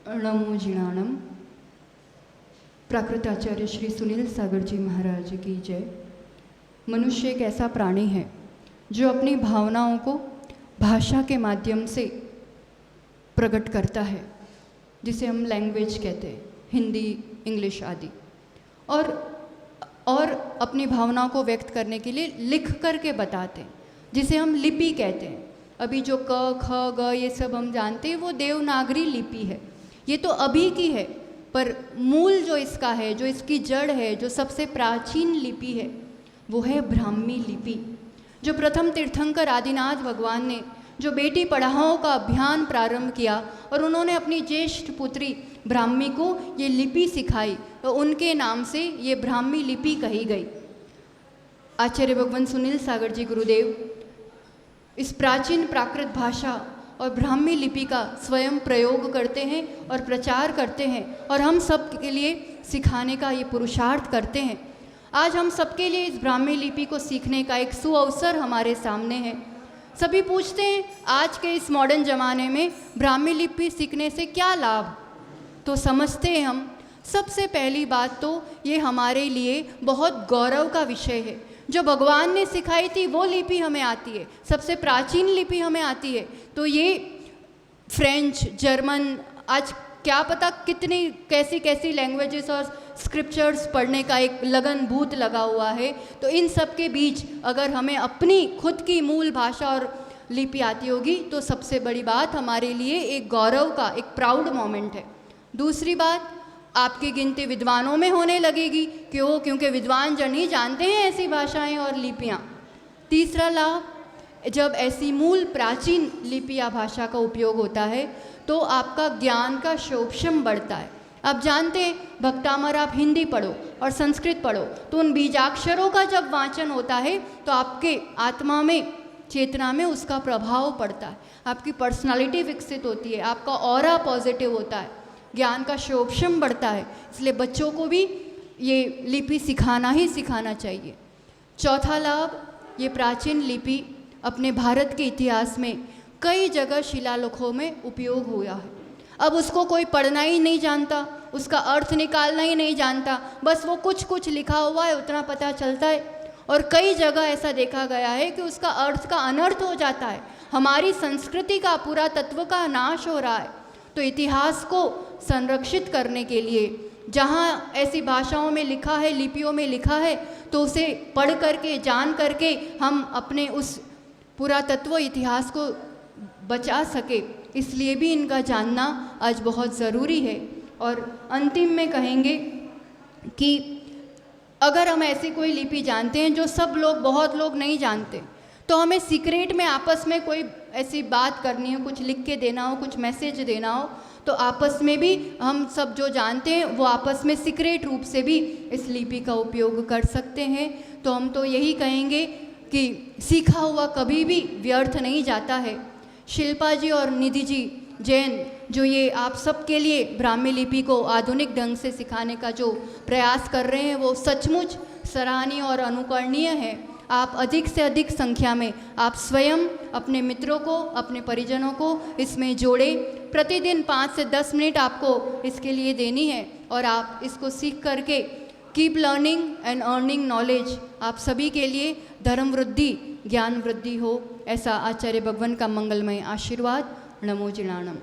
नमो जिणाणम। प्राकृताचार्य श्री सुनील सागर जी महाराज की जय। मनुष्य एक ऐसा प्राणी है जो अपनी भावनाओं को भाषा के माध्यम से प्रकट करता है, जिसे हम लैंग्वेज कहते हैं, हिंदी, इंग्लिश आदि। और अपनी भावनाओं को व्यक्त करने के लिए लिख करके बताते हैं, जिसे हम लिपि कहते हैं। अभी जो क, ख, ग ये सब हम जानते हैं, वो देवनागरी लिपि है। ये तो अभी की है, पर मूल जो इसका है, जो इसकी जड़ है, जो सबसे प्राचीन लिपि है, वो है ब्राह्मी लिपि। जो प्रथम तीर्थंकर आदिनाथ भगवान ने जो बेटी पढ़ाओ का अभियान प्रारंभ किया और उन्होंने अपनी ज्येष्ठ पुत्री ब्राह्मी को ये लिपि सिखाई, तो उनके नाम से ये ब्राह्मी लिपि कही गई। आचार्य भगवान सुनील सागर जी गुरुदेव इस प्राचीन प्राकृत भाषा और ब्राह्मी लिपि का स्वयं प्रयोग करते हैं और प्रचार करते हैं, और हम सब के लिए सिखाने का ये पुरुषार्थ करते हैं। आज हम सबके लिए इस ब्राह्मी लिपि को सीखने का एक सुअवसर हमारे सामने है। सभी पूछते हैं आज के इस मॉडर्न ज़माने में ब्राह्मी लिपि सीखने से क्या लाभ, तो समझते हैं हम सबसे पहली बात तो ये हमारे लिए बहुत गौरव का विषय है। जो भगवान ने सिखाई थी वो लिपि हमें आती है, सबसे प्राचीन लिपि हमें आती है। तो ये फ्रेंच, जर्मन, आज क्या पता कितनी कैसी कैसी लैंग्वेजेस और स्क्रिप्चर्स पढ़ने का एक लगन भूत लगा हुआ है। तो इन सब के बीच अगर हमें अपनी खुद की मूल भाषा और लिपि आती होगी तो सबसे बड़ी बात हमारे लिए एक गौरव का, एक प्राउड मोमेंट है। दूसरी बात आपकी गिनती विद्वानों में होने लगेगी, क्यों? क्योंकि विद्वान जन ही जानते हैं ऐसी भाषाएं और लिपियाँ। तीसरा लाभ, जब ऐसी मूल प्राचीन लिपि या भाषा का उपयोग होता है तो आपका ज्ञान का शोभशम बढ़ता है। आप जानते हैं भक्तामर आप हिंदी पढ़ो और संस्कृत पढ़ो तो उन बीजाक्षरों का जब वाचन होता है तो आपके आत्मा में, चेतना में उसका प्रभाव पड़ता है, आपकी पर्सनालिटी विकसित होती है, आपका ऑरा पॉजिटिव होता है, ज्ञान का शोभशम बढ़ता है। इसलिए बच्चों को भी ये लिपि सिखाना ही सिखाना चाहिए। चौथा लाभ, ये प्राचीन लिपि अपने भारत के इतिहास में कई जगह शिलालेखों में उपयोग हुआ है। अब उसको कोई पढ़ना ही नहीं जानता, उसका अर्थ निकालना ही नहीं जानता, बस वो कुछ कुछ लिखा हुआ है उतना पता चलता है। और कई जगह ऐसा देखा गया है कि उसका अर्थ का अनर्थ हो जाता है, हमारी संस्कृति का, पूरा तत्व का नाश हो रहा है। तो इतिहास को संरक्षित करने के लिए जहाँ ऐसी भाषाओं में लिखा है, लिपियों में लिखा है, तो उसे पढ़ करके, जान करके हम अपने उस पुरातत्व इतिहास को बचा सके, इसलिए भी इनका जानना आज बहुत ज़रूरी है। और अंतिम में कहेंगे कि अगर हम ऐसी कोई लिपि जानते हैं जो सब लोग, बहुत लोग नहीं जानते, तो हमें सीक्रेट में आपस में कोई ऐसी बात करनी हो, कुछ लिख के देना हो, कुछ मैसेज देना हो, तो आपस में भी हम सब जो जानते हैं वो आपस में सीक्रेट रूप से भी इस लिपि का उपयोग कर सकते हैं। तो हम तो यही कहेंगे कि सीखा हुआ कभी भी व्यर्थ नहीं जाता है। शिल्पा जी और निधि जी जैन जो ये आप सबके लिए ब्राह्मी लिपि को आधुनिक ढंग से सिखाने का जो प्रयास कर रहे हैं वो सचमुच सराहनीय और अनुकरणीय है। आप अधिक से अधिक संख्या में आप स्वयं अपने मित्रों को, अपने परिजनों को इसमें जोड़े। प्रतिदिन 5 से 10 मिनट आपको इसके लिए देनी है और आप इसको सीख करके keep learning and earning knowledge. आप सभी के लिए धर्म वृद्धि, ज्ञान वृद्धि हो, ऐसा आचार्य भगवान का मंगलमय आशीर्वाद। नमो जिणाणम।